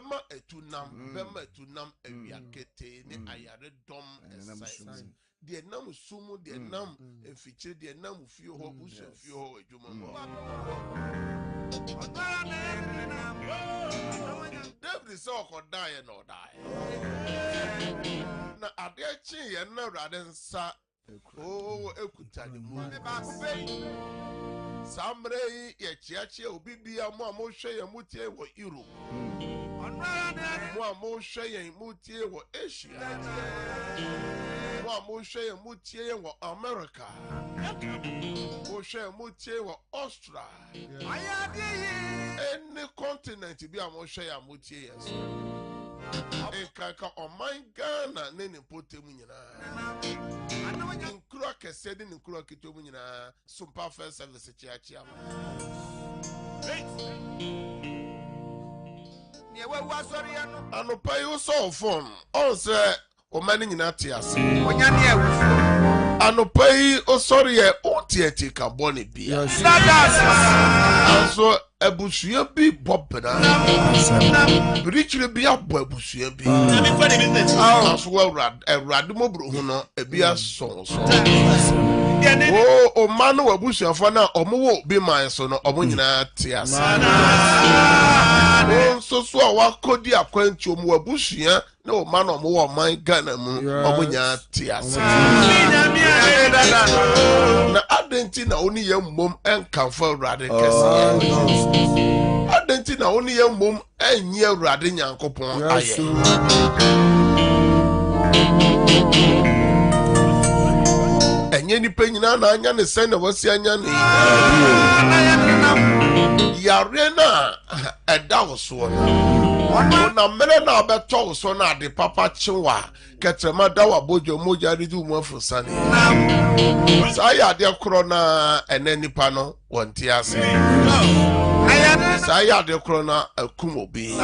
bema etunam ewiakete ni ayare dom esai de nam sumu de nam efiche de nam fio ho buso fio ho adwuma David saw die no die na adechi ye na urade nsa ekuta ni mu samre ye chiachi obibia mo amohwe ye mutie wo Europe mo amohwe ye mutie wo Asia mo amohwe ye mutie wo America mo hwe mutie wo Australia any continent bi amohwe ye mutie yes Ekaka oman Ghana nene potemu nyina nkura kese de nkura kitomu nyina sumpa first service chiachi ama ne wa sori ano pay wo so phone on say o mani nyina te ase onya ne awufo ano pay o sori e o tieti ka boni bia so abusua bi bobna birichire bi abo abusua bi so awrad mo bro hu no ebia so o man no abusua fo na omo bi man so no omo nyina te ase so awakodi akwanti omo abusua na o man omo wo man Ghana mu omo nyina te ase na adenti na oni ye mmom enkamfo awrade kese adenti na oni ye mmom enye awrade nyankopon aye enye ni penyina na anya ne sen na wasi anya ne yare na edawo so na mere na obeto so na de papa chiwa ketrema dawa bojo moja ridu mu afusane sa ya de kro na enanipa no wonti ase sa ya de kro na akumobi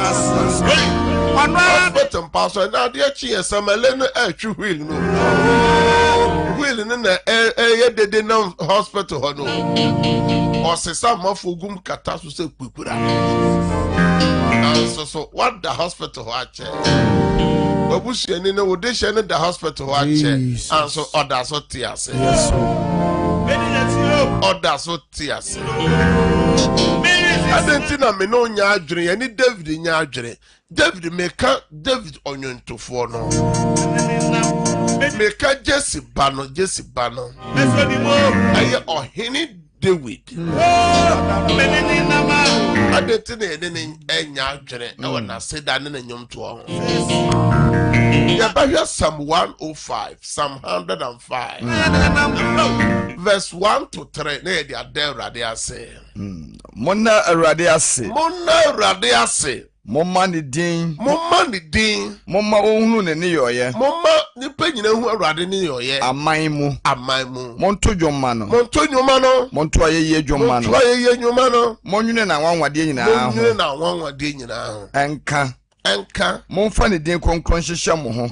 betem paso na de chi esamele no atwu wheel no wheel no na dede na hospital ho no osesa mafogum kata so se kpukura so what the hospital ho ache babusu eni na wodehye ne the hospital ho ache and so order so tiase yes order so tiase adentina me no nya adwere ye ni David nya adwere David meka David onyontofo no meka Jesse bano aye ohini David adentina ene enya adwere e wona seda ne nyom to ho ya Psalm 105 Psalm 105 verse 1 to 3 na de aderade ase monna arade ase momma ni din momma ohunu ne yoye momma ni penyina hu arade ne yoye aman mu monto dwoma no monto ayeye dwoma no monwune na wanwade nyina enka monfa ne den kronkron hyehyɛ mo ho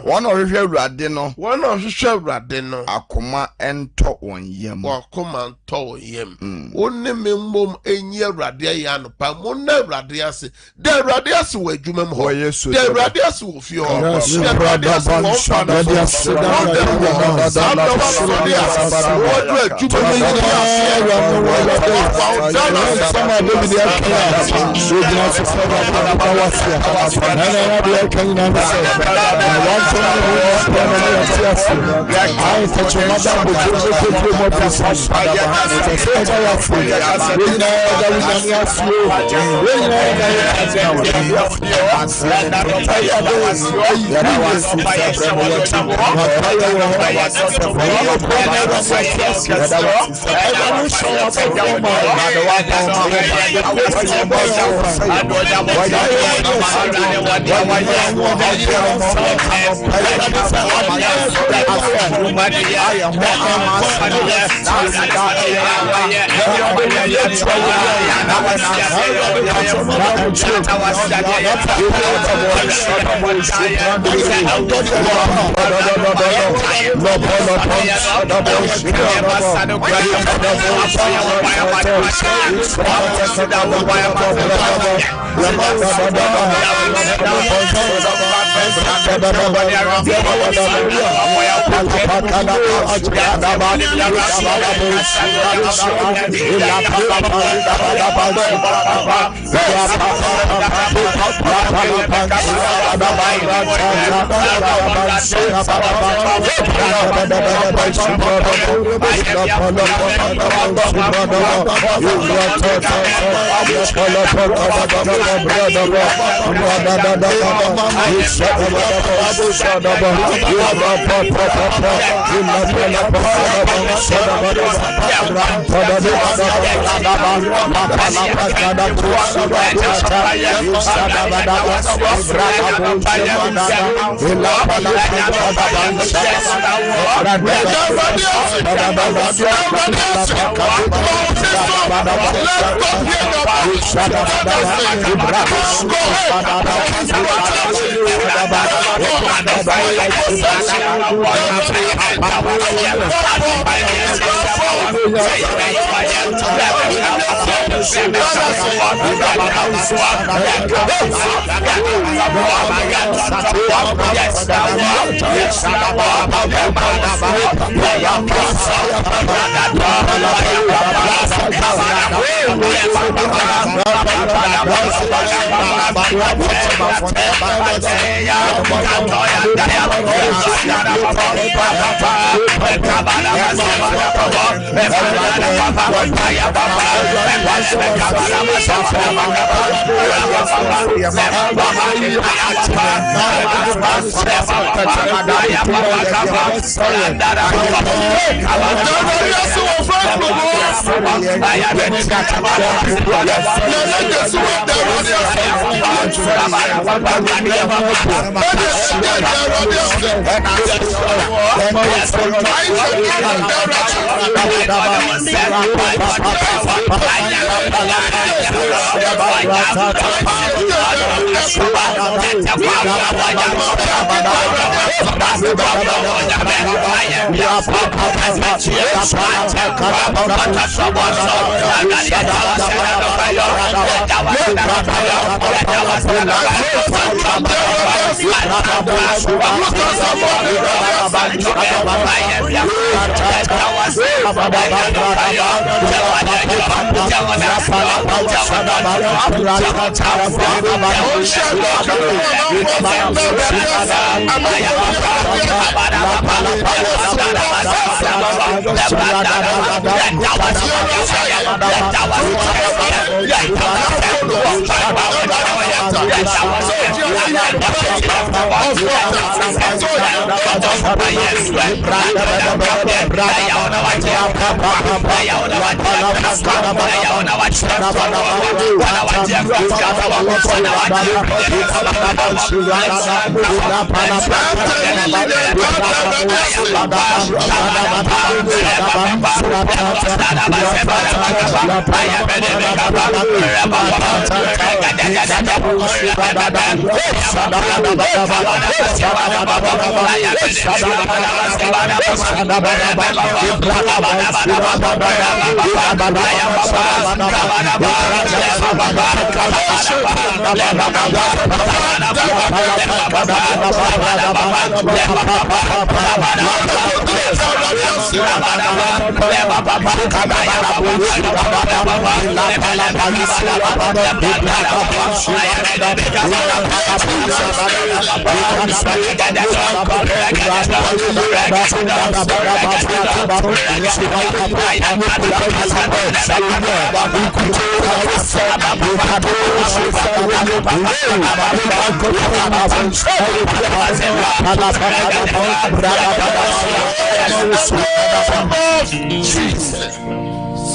wɔn ɔhwehwɛ awurade no akoma ɛntɔ wɔn yam wonne mmom enyi awurade ya no pa monna awurade ase de awurade ase wɔ adwuma mu hɔ de awurade ase wɔ fie hɔ de awurade ase wɔ fa no de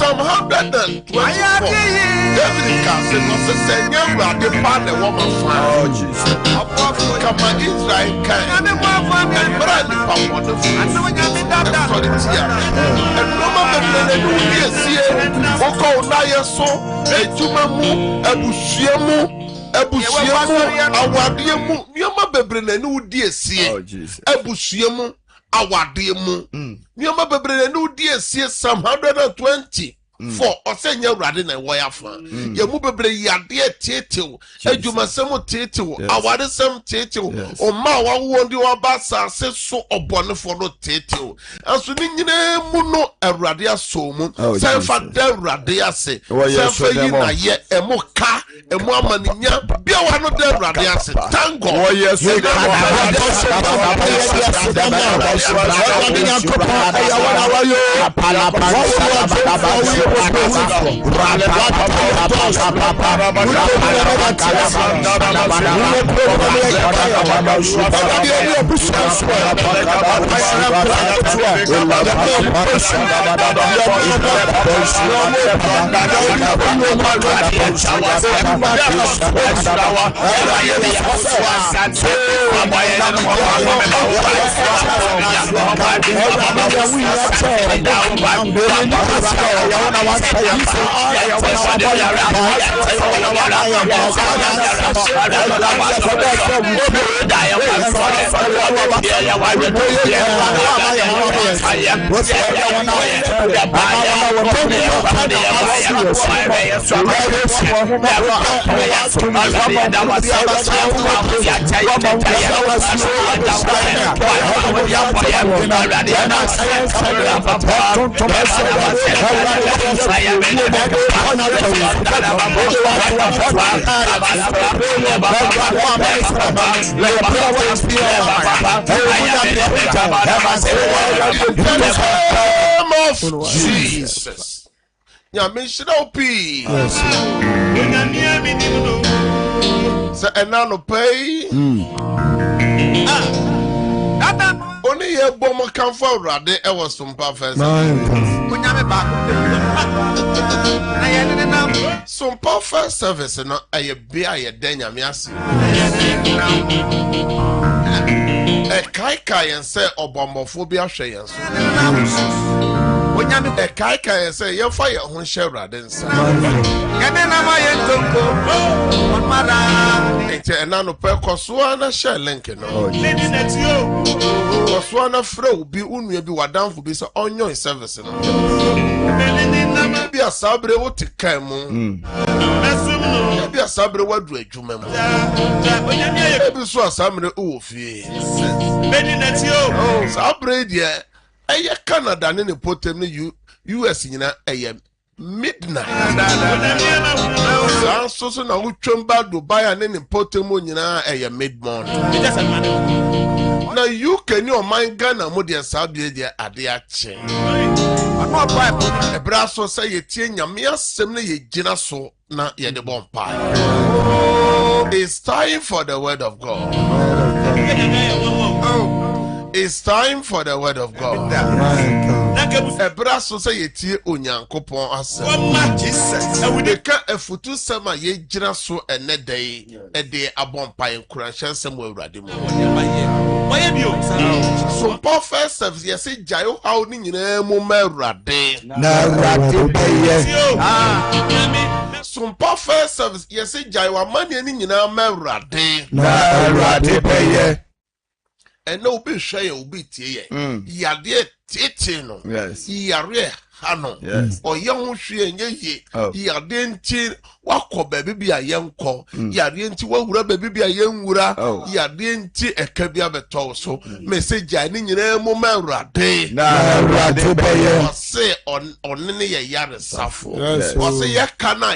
Psalm 124. David can say, no, say, never the part the woman found. Oh, Jesus. Come on, Israel can. And brand the papa of the food. And solitaire. And no man will be a seer. Oko Naya so, a Jumamu, a Bushiamu, a Bushiamu, a Wadiamu, Yama Bebrene, no dear seer. A Bushiamu, a Wadiamu, Yama Bebrene, no dear seer, some 120. For Osenya Radin and Wayafa, Yamubebre Yadia Titu, Ejumasemo Titu, Awadisem Titu, or Mawa Wondi Wabasa says so or Bonifono Titu, and Sunine Muno a Radia Somu, Sanfa de Radia se, Sanfa yet a Moka, a Mamania, Biawano de Radia se, Tango, yes, Jesus. Yamishino P. So enano pay. Only a bomber come forward. There was some perfect. Some perfect service and a beer, a denya miasi. A kai and say obomophobia shares. A kai and say your fire on Shera then say. And nano per Coswana share Lincoln. Coswana fro be unwe be wadan for be so on your service. Be a sabre what to come. Be a sabre what do a jumem. Be so a sabre oof. Sabre dear. Aya Canada ni potem ni US nyina aya midnight. So na utwemba Dubai ni potem nyina aya mid morning. Na you can your mind Ghana mo dia sabe dia ade ache. Ano Bible e bra so say ye tie nyame asem na ye gina so na ye de bompa. It's time for the word of God. It's time for the word of God. Ebraso say yetie onyankopon asem. We can efutu sama ye gina so enedai ede abompa enkuranhye sem awurade mu. So perfect service yes jayo how ni nyina mu mawurade. Na awurade beye. So perfect service yes jayo amane ni nyina mawurade. Na awurade beye. And no be shy will be tea. Yade teaching. Yes. Yare hano. Yes. Or young she and ye. Yadenti wako baby a young call. Yadenti what baby a young wura. Yadenti a cabia betoso. Message I need your moment day. Na rade say on any a yard suffer. Was a yakana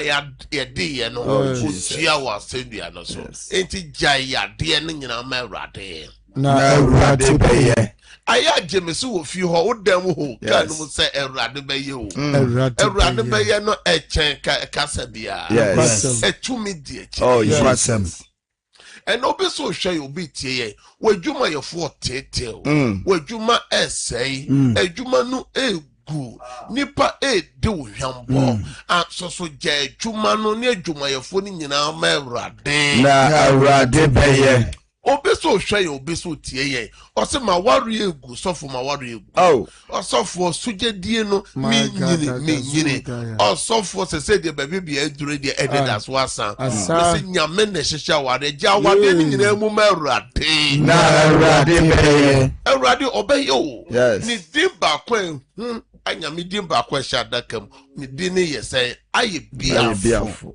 yadi no. Chia was said the other so. Ain't it jaya dear nina merade. Na awurade beye aya jemesu wo fi ho odam ho kan mu se awurade beye o awurade beye no echen kasa bia etumi die echen oh yes and obi so hwe obi tie wadwuma ye fo tete wadwuma esei adwuma no egu nipa de ohwambo so je adwuma no ne adwumayefo ni nyina ma Awurade na Awurade beye obeso hwe ye obeso tie ye ose ma waru egu sofo ma waru egu osofo sugedie no me nyini osofo sese de baby bia edure de edidas wasan se nyame na hihia wade ja wade ni nyina mu ma Awurade na Awurade beye Awurade obeye o ni dimba kwen anyame dimba kwa hia dakam ni dini ye say aye biafo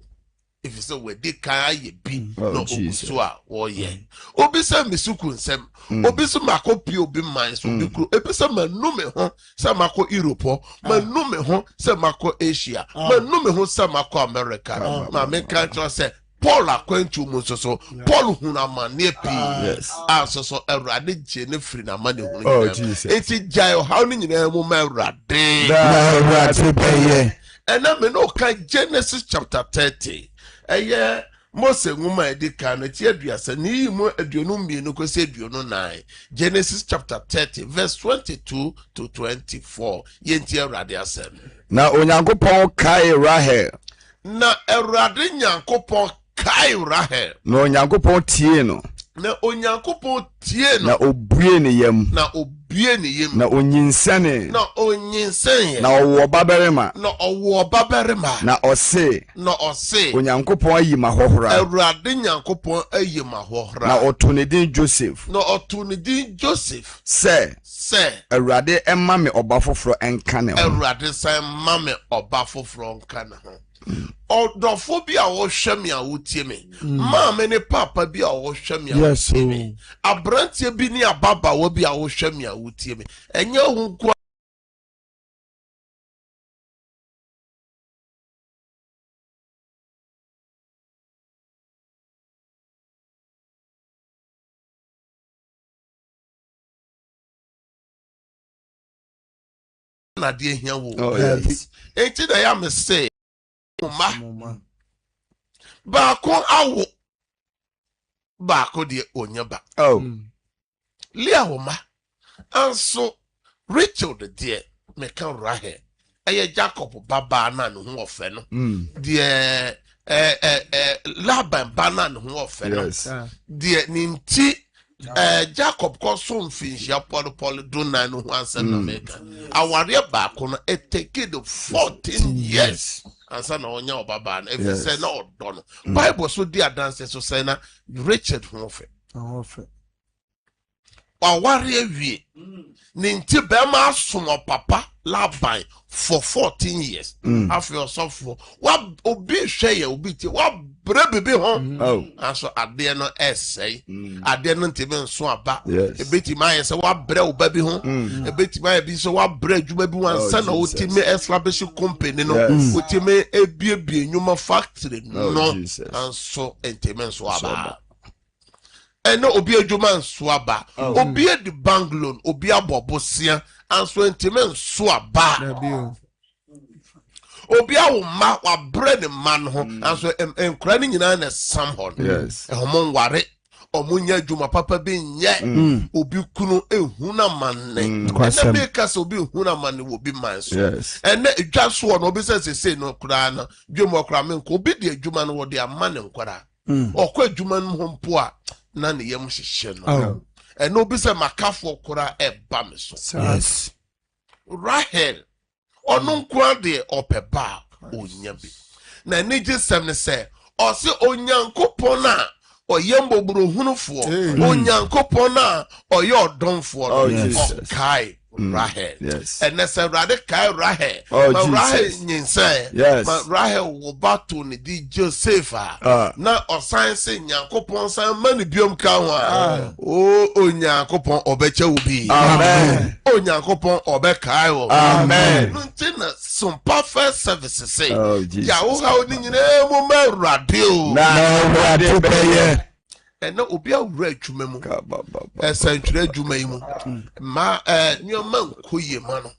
if you say we dey kan aye bi no so a wo ye obi say misuku nsem obi so makopi obi man so bi kro ebi say manu me ho say mako Europe manu me ho say mako Asia manu me ho say mako America ma me kan to say Paul akwantu mu so Paul huna mane pi so Awurade je ne free na mane hunu eti jayo how ni nyina mu ma Awurade beye ena me no kan Genesis chapter 30 eye Mose nwuma edika na ti aduasa ni mu aduonu mienu ko se aduonu 9 Genesis chapter 30 verse 22 to 24 yenti Awurade asem na Onyankopɔn kai Rahel na Awurade Nyankopɔn kai Rahel na Onyankopɔn tie no na Onyankopɔn tie no na obue ne yam na obue ne yam na onyinsane na onyinsane na owo babarema na ose Onyankopɔn ayi mahohora Awurade Nyankopɔn ayi mahohora na otonedin Joseph se Awurade emma me oba foforo enka ne ho Awurade san ma me oba foforo enka ne ho Odofo bi a wo hwe me a wotie me maame ne papa bi a wo hwe me a wotie me abrantie bi ni ababa wo bi a wo hwe me a wotie me enye hu kwa na de hia wo enti da ya me say Mama. Bako awo. Bako de onyaba. Lia woma. Anso Rachel de dear me kan Rahel. Eye Jacob baba na no ho ofe no. De Laban bana no ho ofe no. De ninti Jacob ko so mfinhia polo do na no ho ansa na meka. Aware bako no it take the 14 years. Ansa na onya obaba na if say na odo no Bible so di adanse so say na Richard ho fe aware awie ni nti be ma asom papa Laban for 14 years after osofo wa obi hwe ye obi ti wa bre bebe ho aso ade no essay ade no ntebe nso aba ebeti ma ye se wa bre oba bi ho ebeti ma ye bi so wa bre adwuma bi wan sa na otime establish company no otime ebiebie nyuma factory no anso ntebe nso aba eno obi adwuma nso aba obi edi bank loan obi abobosia anso ntebe nso aba obi awoma wa bread man ho anso enkura ni nyina na sam ho ehom nware omunya adwuma papa bi nye obi kunu ehuna manne na be kasa obi ehuna manne wo bi manso ene edwa so no obi sese no kura na dwuma kura me nko obi de adwuma no wo de amane nkwara okwa adwuma no ho mpo a na ne yam hihye no ene obi se makafo kura eba me so Rahel onu nkwa de opeba onya bi na ne gisem ne se o se Onyankopon a oyemboburo hunufo Onyankopon a oyodonfo no kai Rahel and that's a radical Rahel Rahel nyinse Rahel wo bato ni di Joseph na osanse Nyankopon san mani biom ka ho Onyankopon obeche obi amen Onyankopon obekai wo amen ntina some perfect services say ya wo ha oni nyina mo ma radio na radio beye ena obi awura adwuma mu esantwere adwuma yi mu ma nyoma nkoye ma no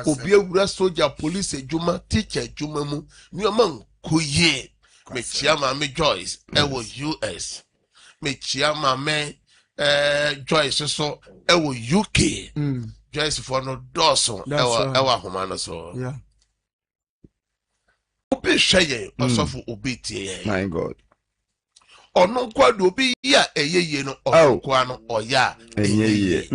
obi awura soldier police adwuma teacher adwuma mu nyoma nkoye me chia ma me Joyce ewo US me chia ma me Joyce so ewo UK Joyce for no doso ewa humano so. Yeah. Obi sheye osofu obi tie. My God. Ono kwado obi ya eyeye no okwa no oya eyeye.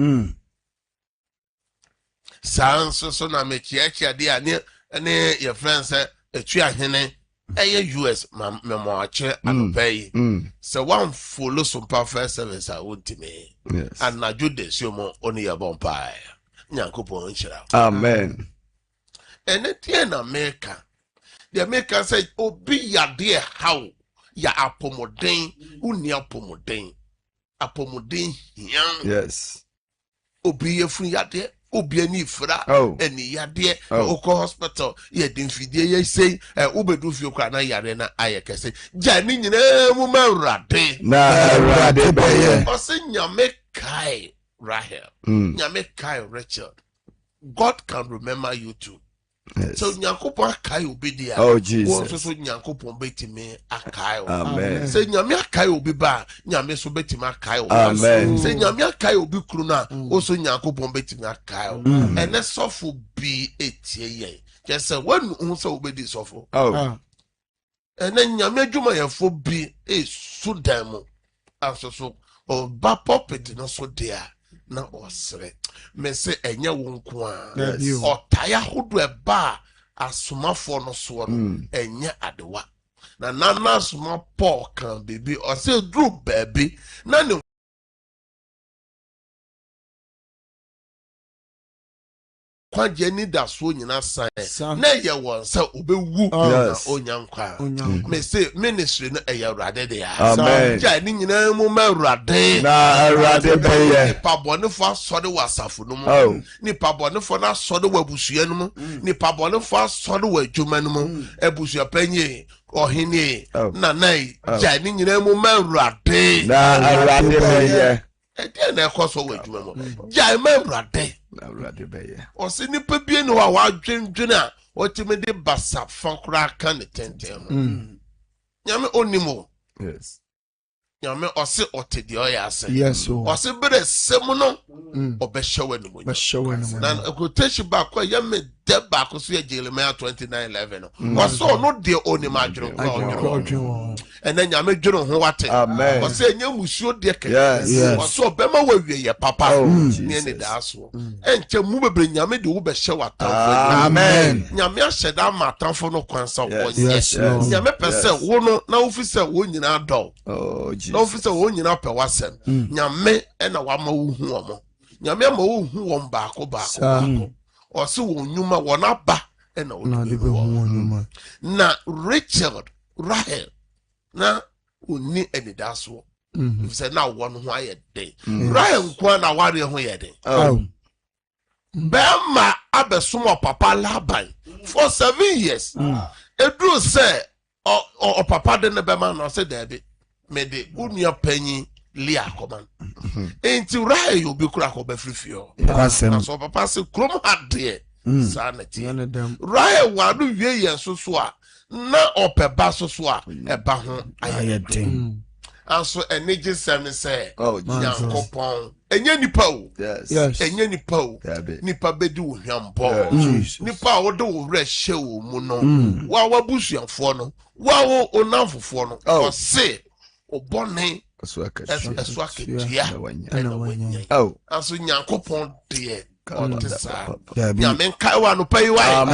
Sanso so na mechiachi ade ane ne your friends etu ahene eye US memo ache anopay. So one follow some perfect service I want to me. Yes. And na jude siomo oni ya bompa. Nyankopon nchira. Amen. Ene tie na America. The American say obi ya de how ya apomoden uni apomoden. Apomoden hian. Yes. Obi ye fun ya de obi ani fra eni ya de oko hospital ye de mfidie ye sei obedu fie kwa na yare na ayekese ja ni nyina mu mawrade na awrade baye o se nyame kai Rahel nyame kai Richard. God can remember you too. Yes. So nyankopon akai obi dia Jesus. so nyankopon betimi akai. Amen. Say nyame akai obi ba nyame so betimi akai. Amen. Say nyame akai obi kru na also nyankopon betimi akai. And let suffer be etie ye. Just say when unso obedi suffer. And then nyame adwuma yefo bi sudam aso so ba puppet no so there. Na osre me se enye wonko a otaya hodo eba asomafo no so no enye adewa na nana asoma Paul kan baby o se dru baby na ne kwaje ni da so nyina san na ye won se obewu na onyankwa me se ministry no eyawrade de ya ja ni nyina mu mawrade na awrade baye pabonefo asode wasafo no mu ni pabonefo na asode wabusua no mu ni pabonefo asode wadwuma no mu abusua panye ohene na nai ja ni nyina mu mawrade na awrade baye e na ekoso wadwuma mu ja mawrade awrade baye o se ni pa bie no wa wadwendwen a o timi de basa fankura kan tentem nyame onimo. Yes. Nyame ose otedi oyase. Yes. Ose bere semu no obehyewe no mo. Na quotation back kwa yame de back so Jeremiah 29:11 no. Ose no de onim adwero kwa. Ena nyame dwero ho wate. Ose enya musuo de ke. Ose obema wawie ye papa. Ne ne da so. Enche mu bebre nyame de wo behye wata. Amen. Nyame ahyeda matanfo no kwansa wo. Nyame pese wo no na ofise wo nyina do. Na ofisa wo nyina pe wasem nyame na wama wo hu omo nyame ma wo hu won baako o se wo nyuma won aba na wo hu na Rahel na oni enidaso se na won ho ayede Rahel nkwa na ware ho yede bema abesumo papa Laban for 7 years edru se o papa de ne bema no se dabi mede unia panyi lia koman enti Rahel obi kura ko bafrifio so papa se krom ade sanity Rahel wadu wie ye so a na opeba so a eba ho ayede aso enege semi se Nyankopon enye nipa o enye nipa o nipa bedi wo hwambo nipa wo de wo wre hye wo mu no wa wabusuafo no wa wo onamfofo no o se obone eswakatia na wanya aso Nyankopon de otesa nyame nkai wa no pai wa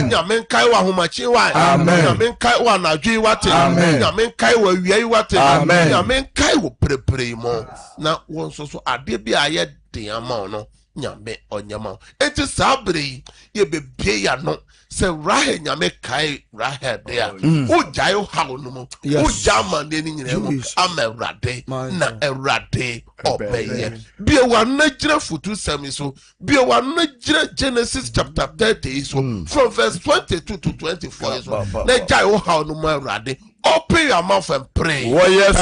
nyame nkai wa homachi wa nyame nkai wa nadwi wate nyame nkai wa wiai wate nyame nkai wo prepre mo na won so ade bi aye de ama no nyame onyama enti sabre ye bebie ya no se Rahel nyame kai Rahel there o jayo hawo no mo o jama ne ni nyina mo amewrade na ewrade obeye bie wa na gira futu sami so bie wa na gira Genesis chapter 30 so from verse 22 to 24 so na jayo hawo no mo ewrade Open your mouth and pray. Oh yes,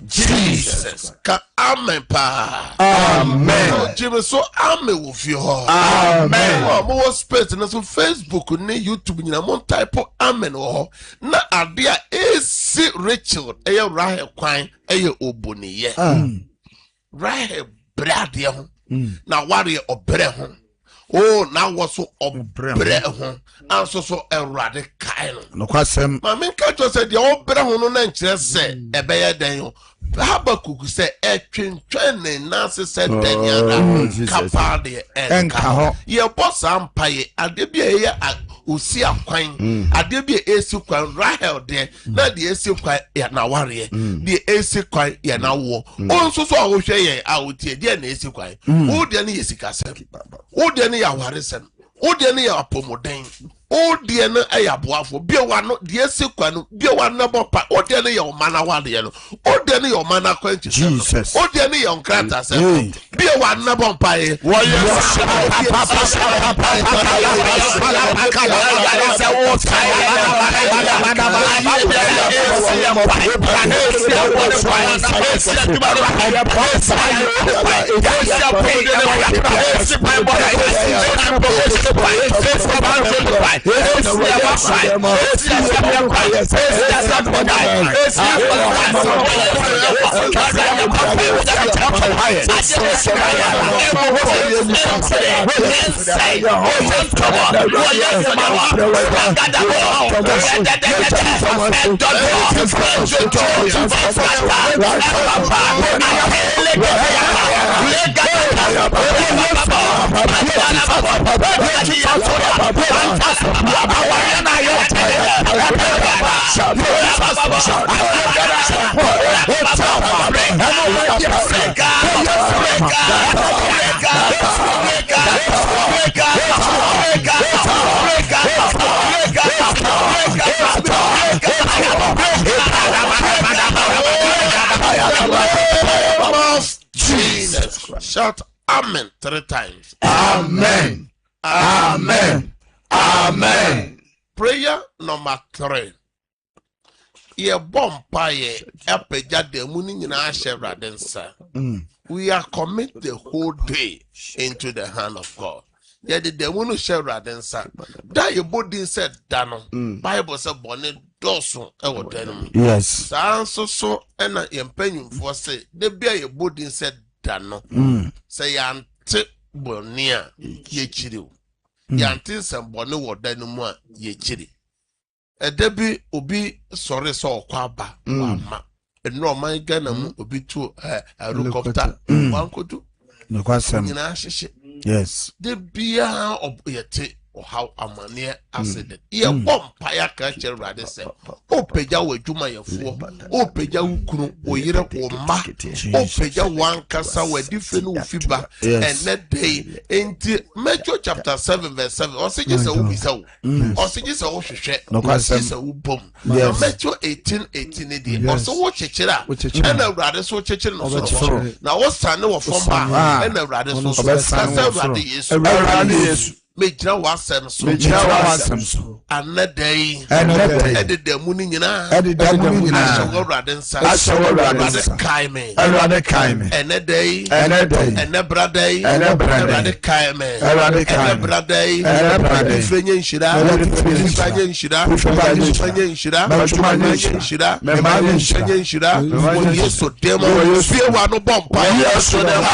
Jesus. Amen. Amen. Jimmy, so amen with you. Amen. More space na so Facebook ni YouTube ni na mon type amen wo. Na adia AC Rachel eye Rahel kwan eye oboniye. Rahel brade ho. Na ware obre ho. Oh, now was so obre and so erade kaino. No kwasem. My main catcher said the old brahon and just said a bear daniel. Habakkuk said a twin Nancy said Daniel Capadi and Caho. Your boss empire at the beer at Usia Quine. At the beer AC Quine Rahel there. Not the AC Quine na warrior. The AC Quine na war. Also, so I will say out here, dear AC Quine. Who then is Cassan? Who then ya Warrison? Who then ya Pomodane? Oh dear no ayaboafo bia wano de sekwa no bia wana bopa o de no your mana wade no o de no your mana quench Jesus o de no your krata se bia wana bompa e wo yes Jesus. Shout amen 3 times. Amen. Amen. Amen. Prayer number 3. Ye bompa ye epeja de muni nyina shebrade nsa. We are commit the whole day into the hand of God. Ye de munu shebrade nsa. Da ye body said dano. Bible said bonne doso e wo denum. Yes. Sanso so ena ye mpanyimfo se de bia ye body said dano. Say yante bonia ye chiri. Yante se bonne wo danum a ye chiri. Debi obi sorry so kwaba wama eno man Ghana mu obi tu helicopter wankodu no kwasem nyina hyehe yes de bia oboyete how amane accident ye bompa ya ka cherade se opeja wadwuma yefo opeja wukunu oyire wo ma opeja wankasa wadife no ufiba ene day enti Matthew chapter 7 verse 7 osije se ubisa wo osije se wo hwehwe osije se wo bom Matthew 18:18 dey oso wo chechira ena awrade so chechira no so na wo sane wo fomba ena awrade so awrade Yesu Mejra wasem so anadai edede mu ni nyina ashaworade nsa ashaworade kaime enedai enebradai enebradai kaime enebradai fenye nshira fenye nshira Yesu demo fie wa no bompa Yesu demo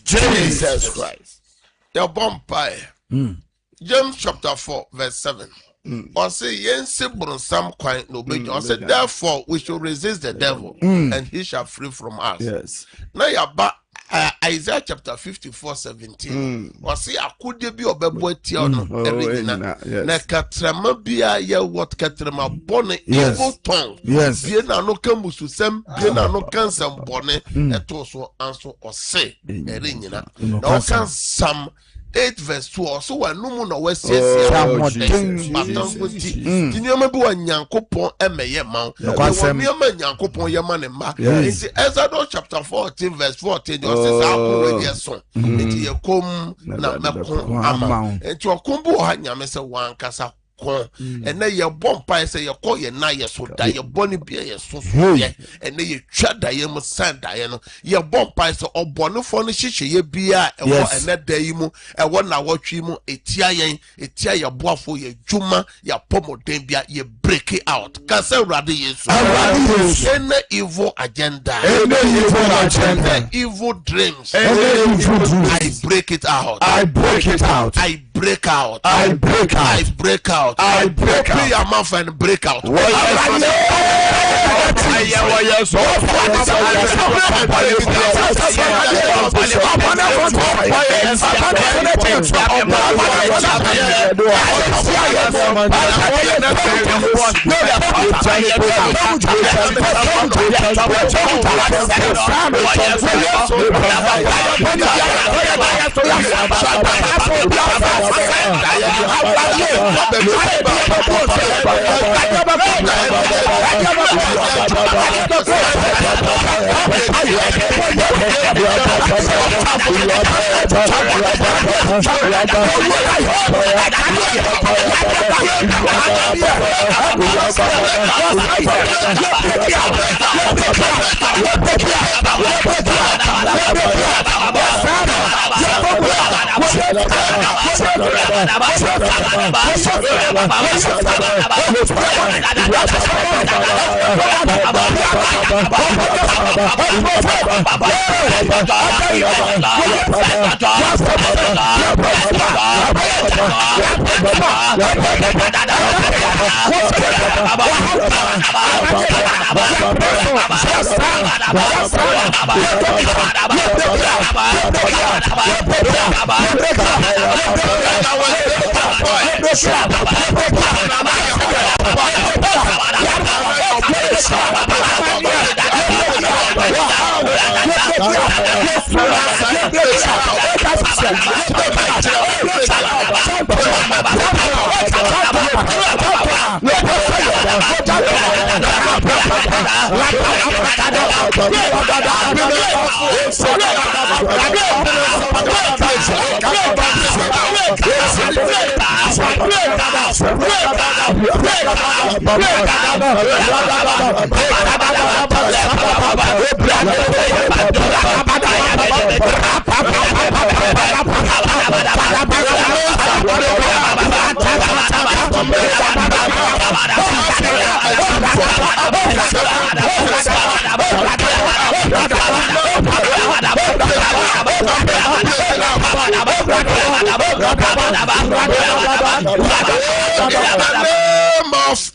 Jesus Christ. Your bumpire. James chapter 4 verse 7. Or say yes, some quite no big. Or say therefore we should resist the devil and he shall flee from us. Yes. Now you ba Isaiah chapter 54:17. Or say I could be obebo tiano erina. Na katrama bia ye what katrama bone evil tongue. Yes. Bien na no kamusu sem bien na no kansam bone eto so anso or say erina. Na kan sam 8 verse 2 also wa numu na wese tinyama bi wa nyankopon emeye man niama nyankopon yema ne ma Exodus chapter 14 verse 14 you say sa ko so enti yekom na mekon ama enti okombo ha nyame se wankasa and then your bomb say you call your na yes so that your bonny beer yes so and then you chat that you must send that your bomb say or bonny for the shishi ye beer and that day you and one na watch you etia your boy for your juma your pomo dembia you break it out can say rather yes any evil agenda evil dreams I break it out I break out Open your mouth and break out.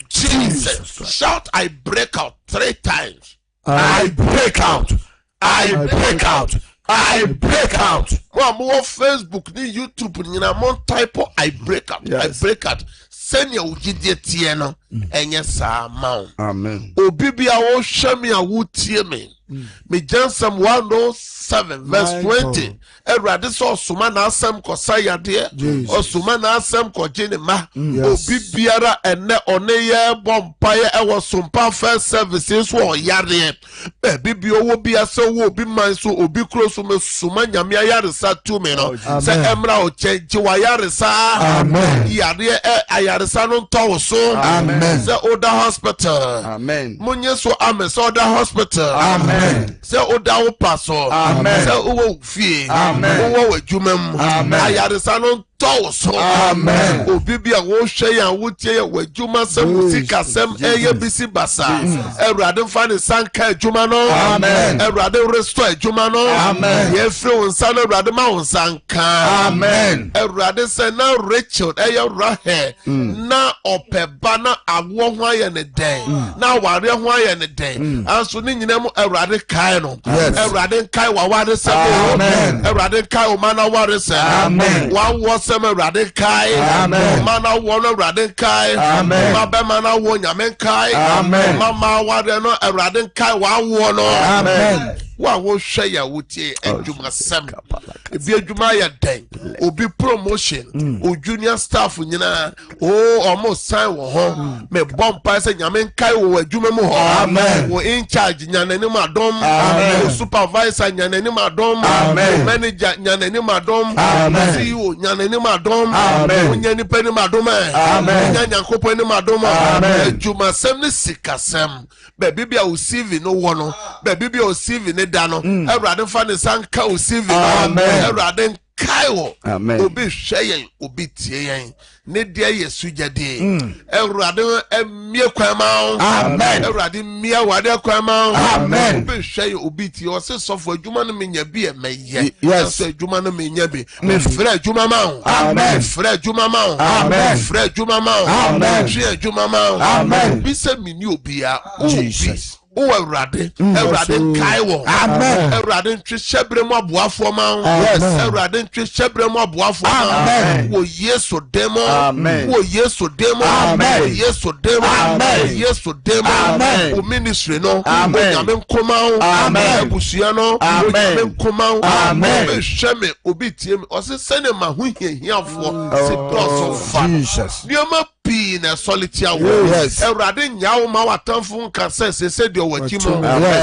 Jesus. Shout, I break out 3 times. I break out. I break out. I break out. More Facebook, ni YouTube, ni na mon type I break out. Yes. I break out. Send your ujidie tieno enye sa ma. Amen. Obibi a wo hwemi a wo tie me. Me Jansam 107 verse 20. Erade so suma na asem ko sayade o suma na asem ko gene ma obibiara ene one ye bompaye e wo sumpa first services wo yare bibi owo bia se wo obi man so obi kro so me suma nyame yare sa tu me no se emra o chenji wa yare sa amen yare ayare sa no to so amen se oda hospital amen munye so ame so oda hospital amen Amen. Say oda wo paso. Amen. Say uwo fie. Amen. Uwo wejumem. Amen. Ayaresa no so. Amen. Obibi a wo hwe ya wo tie wejuma sem sika sem eye bisi basa. Erade fa ne sanka ejuma no. Amen. Erade restore ejuma no. Amen. Ye free unsa no erade ma unsanka. Amen. Erade se na Rachel eye Rahel na opeba na awo ho aye ne den. Na ware ho aye ne den. Anso ni nyina mu erade kai no. Erade kai wa ware se. Amen. Erade kai o mana ware se. Amen. Wa wo se me erade kai. Amen. Mana wo no erade kai. Amen. Ma be mana wo nyame kai. Amen. Mama ware no erade kai wa wo no. Amen. Wa wo hwe ya wotie adwuma sem ebi adwuma ya den obi promotion o junior staff nyina o omo sign wo ho me bompa se nyame nkai wo adwuma mu ho amen wo in charge nyanani madom amen wo supervisor nyanani madom amen manager nyanani madom amen CEO nyanani madom amen onyani pani madom amen nyanyankopɔ ni madom amen adwuma sem ne sikasem be bibia o CV no wo no be bibia o CV ne da no Erade fa ne sanka o CV no Erade Kaiwo obi hweyen obi tie yen ne de ye sujade Erade emie kwama amen Erade mia wade kwama amen obi hweyen obi tie o se sofo adwuma no menya bi e meye yes adwuma no menya bi me frɛ adwuma ma amen frɛ adwuma ma amen frɛ adwuma ma amen frɛ adwuma ma amen bi se mini obi a Jesus o Erade Kaiwo amen Erade ntwe hyebre mu aboafo ma yes Erade ntwe hyebre mu aboafo ma wo Yesu demo amen wo Yesu demo amen wo Yesu demo amen wo Yesu demo amen o ministry no amen nyame nkoma amen abusua no nyame nkoma amen be hweme obi tie me o se sene ma ho hiahiafo se doso fa Jesus nioma pi na solitaire wo Erade nyawo ma watamfo nka se de wachimo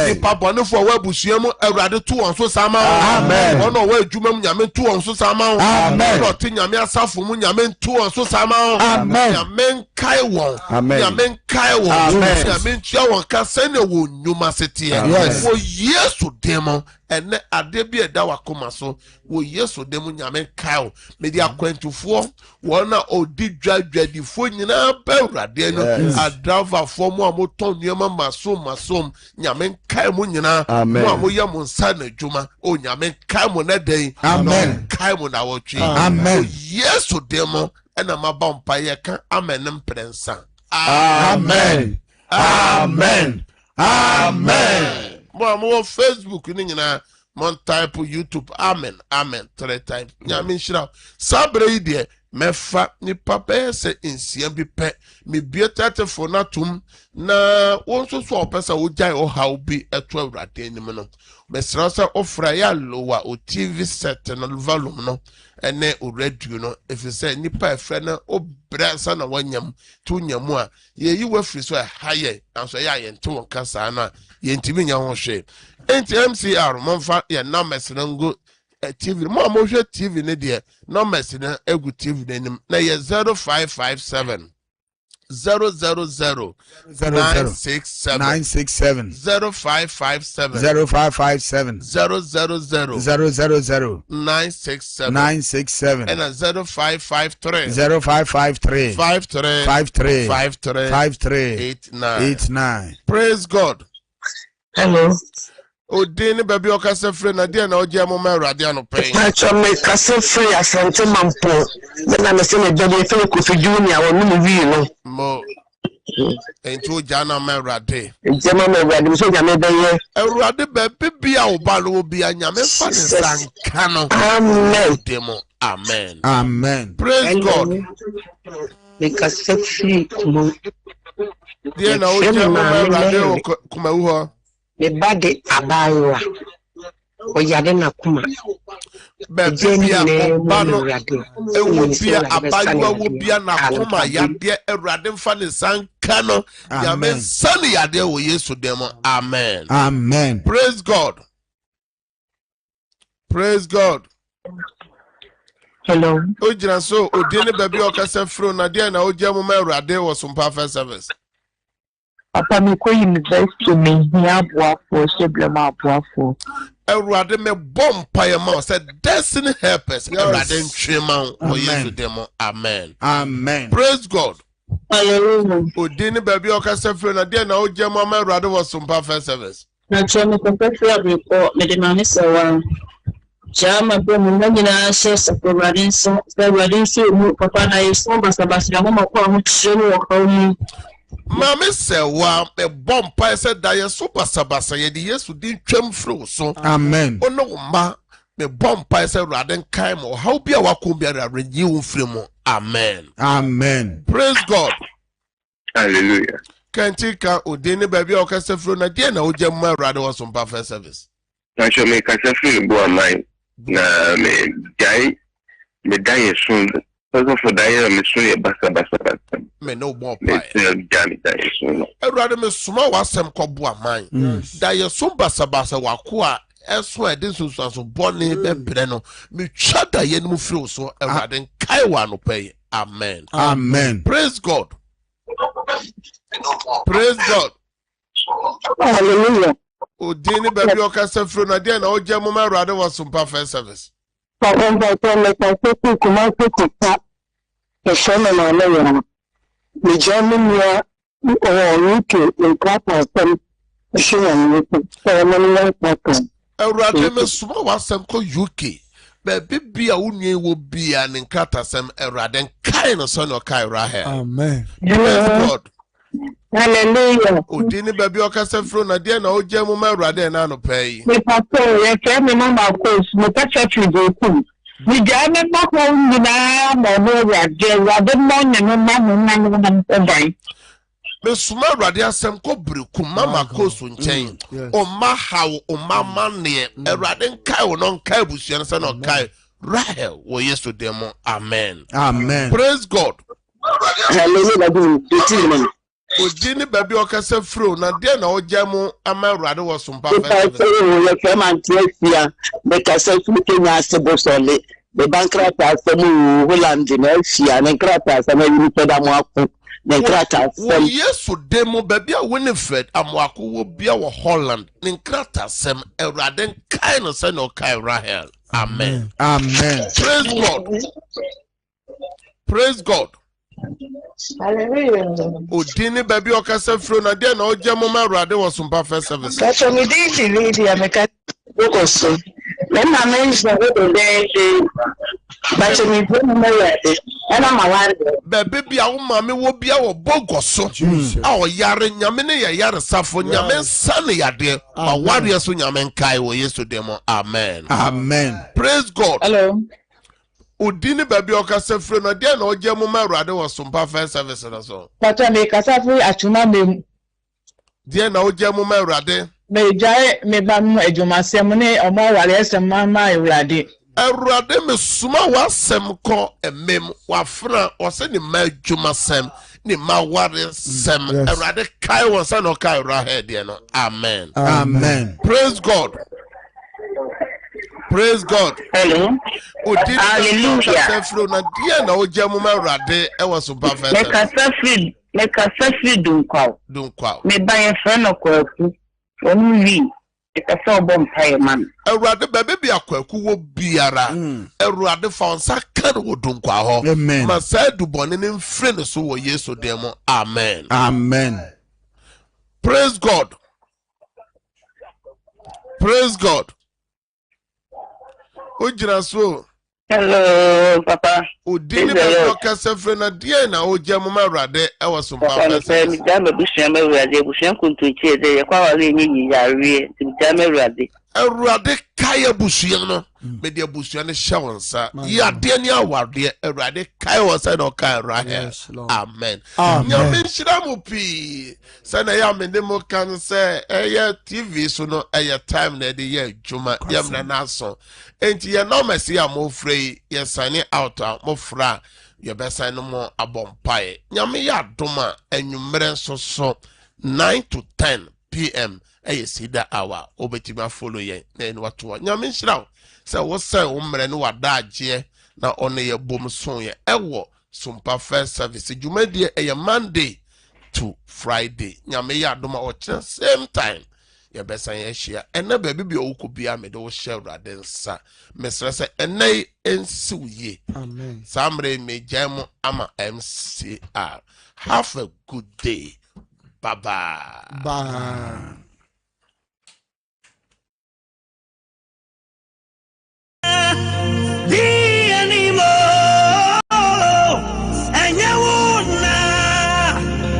nipa bonefo wa abusua mu Erade tu won so sama amen ono wa adwuma mu nyame tu won so sama amen no te nyame asafo mu nyame tu won so sama amen nyame kai won nyame kai won nyame tia won ka se ne wo nyuma setie wo Yesu demo ene ade bi eda wakoma so wo Yesu demo nyame kai me dia kwantufo wona odi dwadwadifo nyina ba Erade no adrava fo mu amoton niema masom nyame kai mu nyina mu amoye mu nsa na dwuma o nyame kai mu na den amen kai mu na wotwe amen Yesu demo ena maba mpa ye ka amen mprensa amen amen amen mo Facebook ni nyina mon type YouTube amen amen 3 times nyame nshira sabre ide mefa ni papa se insia bi pe me bietete fo na tum na wonso so opesa wo jai o haw bi eto Awurade anim no mesra se ofra ya lowa o TV set no volume no ene o radio no efise nipa efre na o brasa na wanyam tu nyamu a ye yi wafri so haye anso ya ye nto won kasa na ye ntimi nya ho hwe enti MCR monfa ye na mesrango TV mo hwe TV ne de numbers na egu TV nenim na ye 0557 000 967 0557 000 967 and 0553 53 89. Praise God. Hello. Odin baby okase free na dia na oje amoma Erade anopen. Acho me kase free asante mampo. Na me se me baby fe ko fi junior won mu wi no. Mo. Ento jana ma Erade. Jama ma Erade so jama be ye. Erade baby bia oba no bia nyame fa ne sanka no. Amen. Demo. Amen. Amen. Praise God. Me kase free kumo. Dia na oje amoma Erade kuma wo. Me bade abawa oyade na kuma bebia obano ewobia abawa wobia na kuma yade Erade mfa ne sanka no ya sani yade wo Yesu demo amen amen. Praise God. Praise God. Hello. Ojira so odine bebia okase fro na dia na oje amoma Erade wo sumpa first service. Papa me ko university me hia boafo seblema boafo. Erade me bompa ma said destiny helpers. Erade ntwema o Yesu demo. Amen. Amen. Praise God. Hallelujah. Odini baby okasa free na dia na o jema ma erade was sumpa first service. Na chama ko free report me de mani sawa. Chama bo mu nyina she separate so mu papa na yeso basabasi na mama ko mu chemu wo mu. Mama say wa me bompa said da yeso basabasa ye di Yesu din twam free so. Amen. Ono ma me bompa say erade kan mo how bia wakom bia renyi wo free mo. Amen. Amen. Praise God. Hallelujah. Kantika odini baby okasa free na dia na o jema erade was sumpa first service. Na show me kasa free bo amai. Na me die soon. Also for die me soon basa. Me no more Me pie. die soon. Erade me suma wasem kobo aman. Die so basa wako a eso edin so boni bebre no me twa da ye no free so erade kai wa no pay. Amen. Amen. Praise God. Praise God. Hallelujah. Odini baby okasa free na dia na o jema ma erade was sumpa first service. Papa me ko ko kuma ko ta. E so na na na. Me jamu ya o UK in Papa sem. She na ko. So na Papa. Erade me suma wasem ko UK. Baby bia unye wo bia ne nkata sem erade kai no so no kai Rahel. Amen. Praise God. Hallelujah. Odini baby okasa free na dia na o jema ma erade na no pay. Me papa ye ke me mama ko me ta church do ku. Me jamu ma ko ni na mo ya je wa de mo nya no ma mo na no na dai. Me suma erade asem ko breku mama ko so nchen. O ma hawo o mama ne erade kai wo no kai busuan se no kai Rahel wo Yesu demo. Amen. Amen. Praise God. Hallelujah. Odini baby okasa free na dia na o jemu ama erade wo sumpa first Because service. we came and here because if we can ask the bankrupt as Holland in Asia and bankrupt as we put them up bankrupt Wo Yesu demo baby a Winifred amwako wo bia wo Holland ne nkrata sem erade kai no se no kai Rahel. Amen. Amen. Praise God. Praise God. Hallelujah. Odini baby okasa free na dia na o jemu ma erade wo sumpa first service. That's what we did in India. Make a focus. Then I mentioned the day, but we put them away. And I'm aware. Baby bia wo mame wo bia wo bogoso. A o yare nyame ne ye yare safo nyame sane yade. Ma ware so nyame nkai wo Yesu demo. Amen. Amen. Praise God. Hello. Odini baby okasa free na dia na o jemu ma erade wo sumpa first service na so. But me kasafu atuma me Dia na o jemu ma erade. me jai me ba mu ejumasem ne omo wale esem mama ewrade. Erade me suma wasem ko emem wafra o se ni ma adwumasem ni ma ware sem erade kai won se no kai Rahel de no. Amen. Amen. Praise God. Praise God. Hello. Hallelujah. Na dia na o jemu ma erade e wo so ba fe. Me kasafi dunkwa. Dunkwa. Me ba ye friend okwafu. Only me kasa obom paye man. Erade baby bi akwaku wo biara. Erade fa onsa kan wo dunkwa ho. Amen. Ma sa du bone ne mfre ne so wo Yesu demo. Amen. Amen. Praise God. Praise God. Ojira so. Hello, Papa. Odini be okasa free na dia na o jemu ma erade e wo so pa Papa, me jama bushia me urade, bushia kuntuchi ede, ya kwa wale nyi yare, me jama urade. Erade kaya busuan no me de busuan ne hye wonsa ya de ne awade erade kaya wonsa no kai Rahel. Amen. Nyame nhyira mo pi se na ya me ne mo kan se eye TV so no eye time na de ye adwuma yam na naso enti ye no mesi ya mo free ye sign out mo fra ye be sign no mo abompai nyame ya doma anwumere so 9 to 10 p.m. Eye sida hour obetima follow ye na enu wato nyame nhyira se wo se wo mre ne wadaagye na one ye bom so ye ewo sumpa first service dwumadie eye Monday to Friday. Nyame ya adoma ochina same time. Ya besa ya share. Ene baby bi owu bia me do share raden sa. Mesra se ene ensi uye. Amen. Samre me jamo ama MCR. Have a good day. Bye bye. Bye.